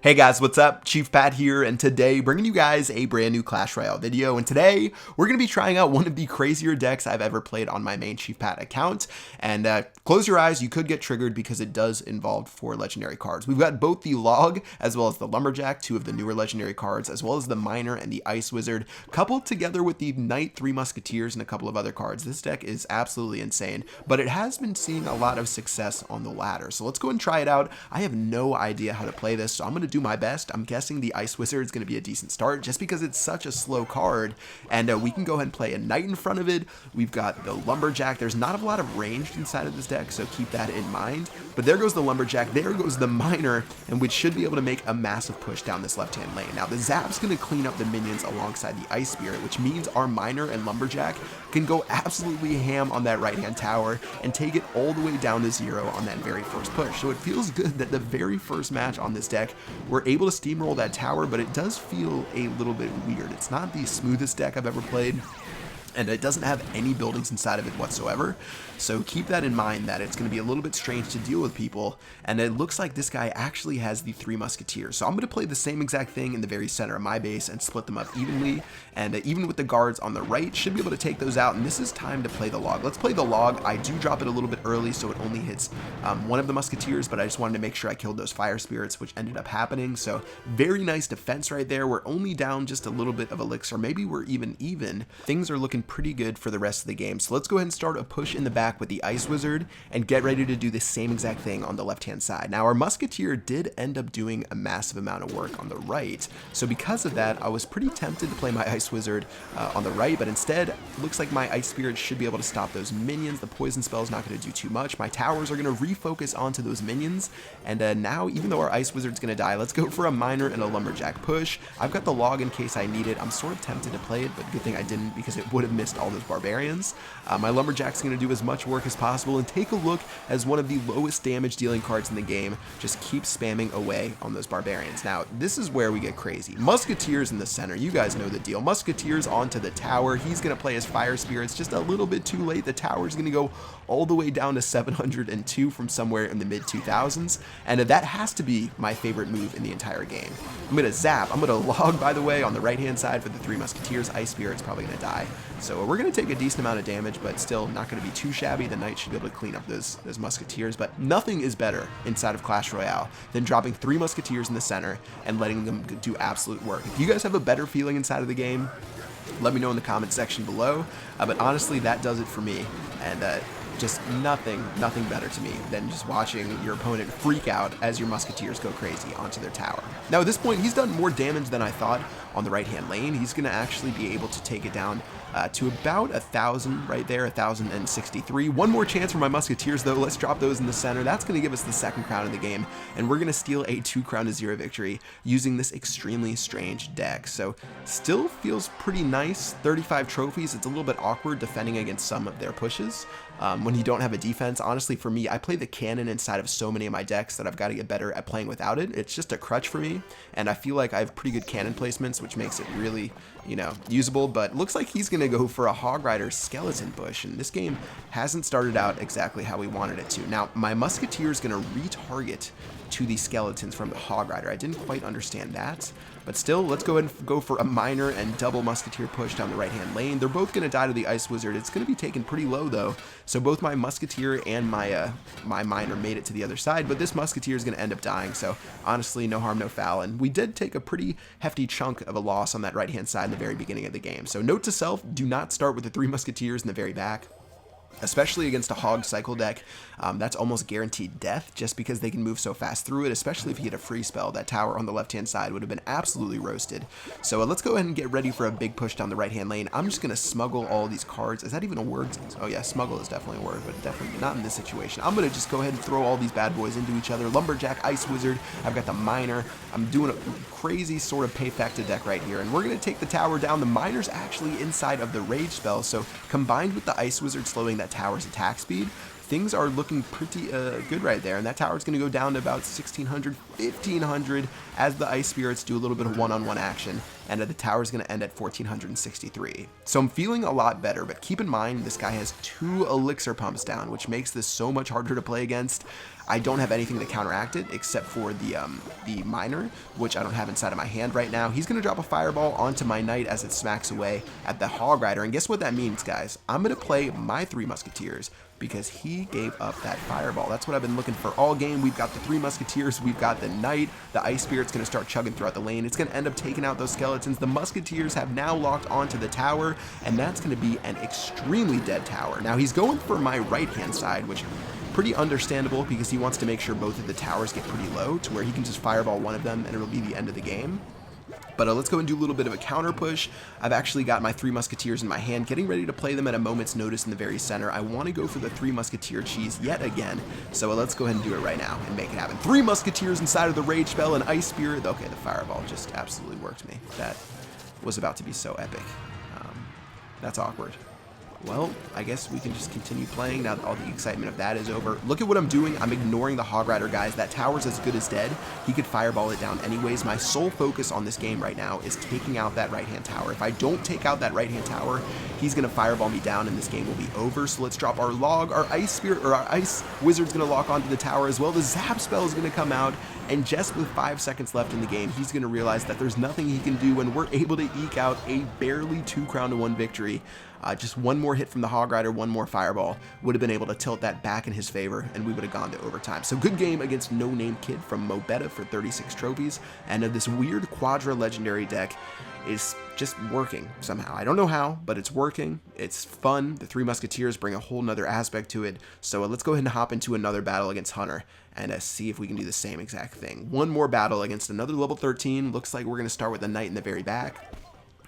Hey guys, what's up? Chief Pat here, and today bringing you guys a brand new Clash Royale video. And today we're going to be trying out one of the crazier decks I've ever played on my main Chief Pat account. And close your eyes, you could get triggered because it does involve 4 legendary cards. We've got both the Log as well as the Lumberjack, 2 of the newer legendary cards, as well as the Miner and the Ice Wizard, coupled together with the Knight, 3 Musketeers, and a couple of other cards. This deck is absolutely insane, but it has been seeing a lot of success on the ladder. So let's go and try it out. I have no idea how to play this, so I'm going to do my best. I'm guessing the Ice Wizard is going to be a decent start just because it's such a slow card, and we can go ahead and play a Knight in front of it. We've got the Lumberjack. There's not a lot of range inside of this deck, so keep that in mind. But there goes the Lumberjack, there goes the Miner, and which should be able to make a massive push down this left-hand lane. Now the Zap's going to clean up the minions alongside the Ice Spirit, which means our Miner and Lumberjack can go absolutely ham on that right-hand tower and take it all the way down to 0 on that very first push. So it feels good that the very first match on this deck, we're able to steamroll that tower, but it does feel a little bit weird. It's not the smoothest deck I've ever played, and it doesn't have any buildings inside of it whatsoever. So keep that in mind, that it's going to be a little bit strange to deal with people. And it looks like this guy actually has the 3 Musketeers. So I'm going to play the same exact thing in the very center of my base and split them up evenly. And even with the guards on the right, should be able to take those out. And this is time to play the Log. Let's play the Log. I do drop it a little bit early, so it only hits one of the Musketeers, but I just wanted to make sure I killed those Fire Spirits, which ended up happening. So very nice defense right there. We're only down just a little bit of elixir. Maybe we're even. Things are looking pretty good for the rest of the game. So let's go ahead and start a push in the back with the Ice Wizard and get ready to do the same exact thing on the left-hand side. Now our Musketeer did end up doing a massive amount of work on the right, so because of that I was pretty tempted to play my Ice Wizard on the right, but instead it looks like my Ice Spirit should be able to stop those minions. The poison spell is not going to do too much. My towers are going to refocus onto those minions, and now even though our Ice Wizard's going to die, let's go for a Miner and a Lumberjack push. I've got the Log in case I need it. I'm sort of tempted to play it, but good thing I didn't because it would have missed all those barbarians. My Lumberjack's going to do as much work as possible, and take a look as one of the lowest damage dealing cards in the game just keep spamming away on those barbarians. Now this is where we get crazy. Musketeers in the center, you guys know the deal. Musketeers onto the tower. He's going to play his Fire Spirits just a little bit too late. The tower's going to go all the way down to 702 from somewhere in the mid 2000s, and that has to be my favorite move in the entire game. I'm going to zap. I'm going to Log, by the way, on the right hand side for the 3 Musketeers. Ice Spirit's probably going to die, so we're going to take a decent amount of damage, but still not going to be too shabby. The Knight should be able to clean up those Musketeers, but nothing is better inside of Clash Royale than dropping 3 Musketeers in the center and letting them do absolute work. If you guys have a better feeling inside of the game, let me know in the comment section below, but honestly that does it for me, and just nothing better to me than just watching your opponent freak out as your Musketeers go crazy onto their tower. Now at this point he's done more damage than I thought on the right hand lane. He's going to actually be able to take it down to about 1,000 right there, 1,063. One more chance for my Musketeers though. Let's drop those in the center. That's going to give us the 2nd crown of the game, and we're going to steal a 2 crown to 0 victory using this extremely strange deck. So still feels pretty nice. 35 trophies. It's a little bit awkward defending against some of their pushes when you don't have a defense. Honestly, for me, I play the cannon inside of so many of my decks that I've got to get better at playing without it. It's just a crutch for me, and I feel like I have pretty good cannon placements, which makes it really, usable. But looks like he's going to go for a Hog Rider Skeleton Bush, and this game hasn't started out exactly how we wanted it to. Now my Musketeer is going to retarget to the skeletons from the Hog Rider. I didn't quite understand that, but still, let's go ahead and go for a Miner and double Musketeer push down the right hand lane. They're both going to die to the Ice Wizard. It's going to be taken pretty low though, so both my Musketeer and my Miner made it to the other side, but this Musketeer is going to end up dying, so honestly no harm no foul. And we did take a pretty hefty chunk of a loss on that right hand side in the very beginning of the game. So note to self, do not start with the 3 Musketeers in the very back, especially against a Hog cycle deck. That's almost guaranteed death just because they can move so fast through it, especially if you hit a free spell. That tower on the left hand side would have been absolutely roasted. So let's go ahead and get ready for a big push down the right hand lane. I'm just going to smuggle all these cards. Is that even a word? Oh yeah, smuggle is definitely a word, but definitely not in this situation. I'm going to just go ahead and throw all these bad boys into each other. Lumberjack, Ice Wizard, I've got the Miner. I'm doing a crazy sort of payfacta deck right here, and we're going to take the tower down. The Miner's actually inside of the Rage spell, so combined with the Ice Wizard slowing that tower's attack speed, things are looking pretty good right there, and that tower is going to go down to about 1,600, 1,500 as the Ice Spirits do a little bit of one-on-one action, and the tower is going to end at 1,463. So I'm feeling a lot better, but keep in mind this guy has 2 elixir pumps down, which makes this so much harder to play against. I don't have anything to counteract it except for the miner, which I don't have inside of my hand right now. He's going to drop a fireball onto my knight as it smacks away at the hog rider. And guess what that means, guys? I'm going to play my 3 musketeers because he gave up that fireball. That's what I've been looking for all game. We've got the 3 musketeers, we've got the knight, the ice spirit's going to start chugging throughout the lane. It's going to end up taking out those skeletons. The musketeers have now locked onto the tower, and that's going to be an extremely dead tower. Now he's going for my right hand side, which pretty understandable because he wants to make sure both of the towers get pretty low to where he can just fireball one of them and it'll be the end of the game. But let's go and do a little bit of a counter push. I've actually got my 3 musketeers in my hand, getting ready to play them at a moment's notice in the very center. I want to go for the 3 musketeer cheese yet again, so let's go ahead and do it right now and make it happen. 3 musketeers inside of the rage spell and ice spirit. Okay, the fireball just absolutely worked me. That was about to be so epic. That's awkward. Well, I guess we can just continue playing now that all the excitement of that is over. Look at what I'm doing. I'm ignoring the hog rider, guys. That tower's as good as dead. He could fireball it down anyways. My sole focus on this game right now is taking out that right-hand tower. If I don't take out that right-hand tower, he's going to fireball me down and this game will be over. So let's drop our log. Our ice spirit, or our ice wizard's going to lock onto the tower as well. The zap spell is going to come out. And just with 5 seconds left in the game, he's going to realize that there's nothing he can do, and we're able to eke out a barely 2 crown to 1 victory. Just one more hit from the hog rider, one more fireball would have been able to tilt that back in his favor, and we would have gone to overtime. So good game against No Name Kid from Mobetta for 36 trophies, and this weird QUADRA legendary deck is just working somehow. I don't know how, but it's working. It's fun. The 3 musketeers bring a whole nother aspect to it. So let's go ahead and hop into another battle against Hunter and see if we can do the same exact thing. One more battle against another level 13. Looks like we're going to start with the knight in the very back.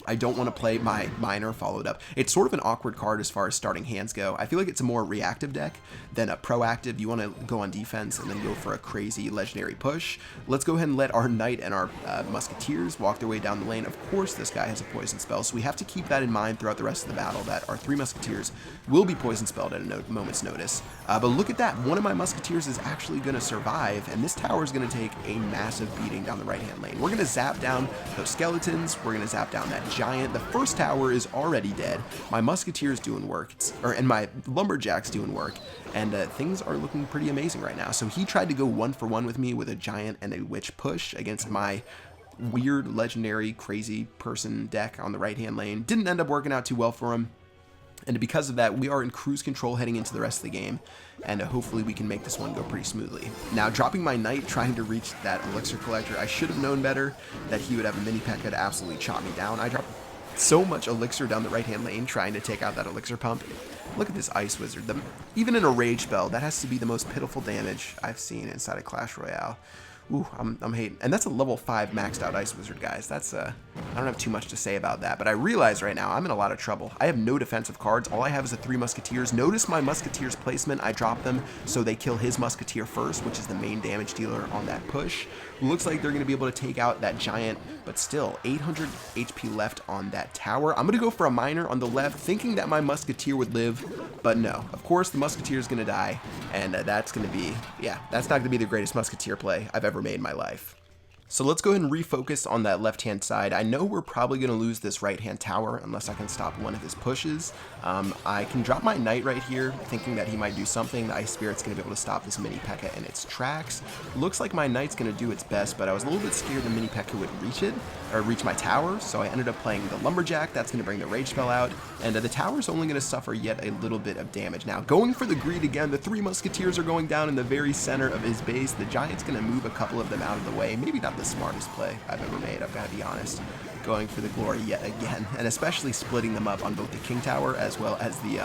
I don't want to play my miner followed up. It's sort of an awkward card as far as starting hands go. I feel like it's a more reactive deck than a proactive. You want to go on defense and then go for a crazy legendary push. Let's go ahead and let our knight and our musketeers walk their way down the lane. Of course, this guy has a poison spell, so we have to keep that in mind throughout the rest of the battle, that our 3 musketeers will be poison spelled at a moment's notice. But look at that. One of my musketeers is actually going to survive, and this tower is going to take a massive beating down the right-hand lane. We're going to zap down those skeletons. We're going to zap down that giant. The first tower is already dead. My musketeer's doing work, and my lumberjack's doing work, and things are looking pretty amazing right now. So he tried to go 1-for-1 with me with a giant and a witch push against my weird, legendary, crazy person deck on the right-hand lane. Didn't end up working out too well for him. And because of that, we are in cruise control heading into the rest of the game, and hopefully we can make this one go pretty smoothly. Now, dropping my knight, trying to reach that elixir collector, I should have known better that he would have a mini P.E.K.K.A to absolutely chop me down. I dropped so much elixir down the right-hand lane trying to take out that elixir pump. Look at this ice wizard. Even in a rage spell, that has to be the most pitiful damage I've seen inside of Clash Royale. Ooh, I'm hating. And that's a level 5 maxed out ice wizard, guys. That's, I don't have too much to say about that, but I realize right now I'm in a lot of trouble. I have no defensive cards. All I have is the 3 musketeers. Notice my musketeers placement. I drop them so they kill his musketeer first, which is the main damage dealer on that push. Looks like they're going to be able to take out that giant, but still 800 HP left on that tower. I'm going to go for a miner on the left, thinking that my musketeer would live, but no. Of course, the musketeer is going to die, and that's going to be, yeah, that's not going to be the greatest musketeer play I've ever made in my life. So let's go ahead and refocus on that left-hand side. I know we're probably going to lose this right-hand tower unless I can stop one of his pushes. I can drop my knight right here, thinking that he might do something. The ice spirit's going to be able to stop this mini P.E.K.K.A in its tracks. Looks like my knight's going to do its best, but I was a little bit scared the mini P.E.K.K.A would reach it, or reach my tower, so I ended up playing the lumberjack. That's going to bring the rage spell out, and the tower's only going to suffer yet a little bit of damage. Now, going for the greed again, the 3 musketeers are going down in the very center of his base. The giant's going to move a couple of them out of the way. Maybe not the smartest play I've ever made, I've got to be honest. Going for the glory yet again, and especially splitting them up on both the king tower as well as the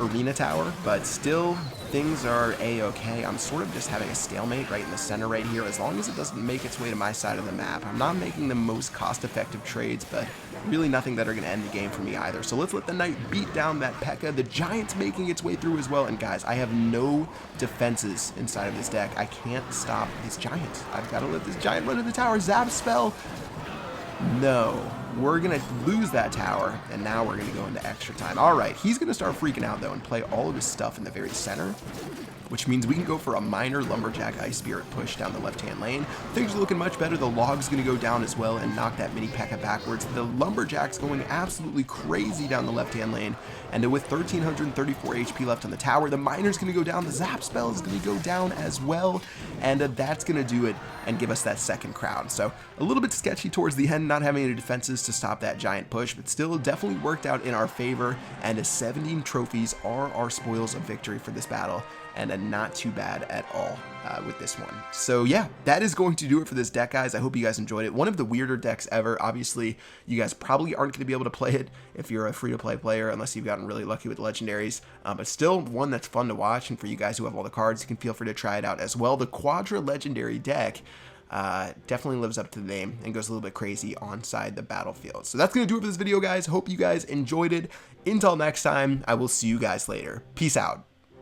arena tower, but still things are a-okay. I'm sort of just having a stalemate right in the center right here, as long as it doesn't make its way to my side of the map. I'm not making the most cost-effective trades, but really nothing that are going to end the game for me either. So let's let the knight beat down that P.E.K.K.A. The giant's making its way through as well, and guys, I have no defenses inside of this deck. I can't stop this giant. I've got to let this giant run to the tower. Zap spell. No, we're going to lose that tower, and now we're going to go into extra time. All right, he's going to start freaking out, though, and play all of his stuff in the very center. which means we can go for a minor lumberjack ice spirit push down the left-hand lane. Things are looking much better. The log's going to go down as well and knock that mini P.E.K.K.A backwards. The lumberjack's going absolutely crazy down the left-hand lane, and with 1334 HP left on the tower, the miner's going to go down. The zap spell is going to go down as well, and that's going to do it and give us that second crown. So a little bit sketchy towards the end, not having any defenses to stop that giant push, but still definitely worked out in our favor, and 17 trophies are our spoils of victory for this battle, and not too bad at all with this one. So yeah, that is going to do it for this deck, guys. I hope you guys enjoyed it. One of the weirder decks ever. Obviously, you guys probably aren't going to be able to play it if you're a free-to-play player, unless you've gotten really lucky with legendaries, but still one that's fun to watch, and for you guys who have all the cards, you can feel free to try it out as well. The QUADRA legendary deck definitely lives up to the name and goes a little bit crazy onside the battlefield. So that's going to do it for this video, guys. Hope you guys enjoyed it. Until next time, I will see you guys later. Peace out.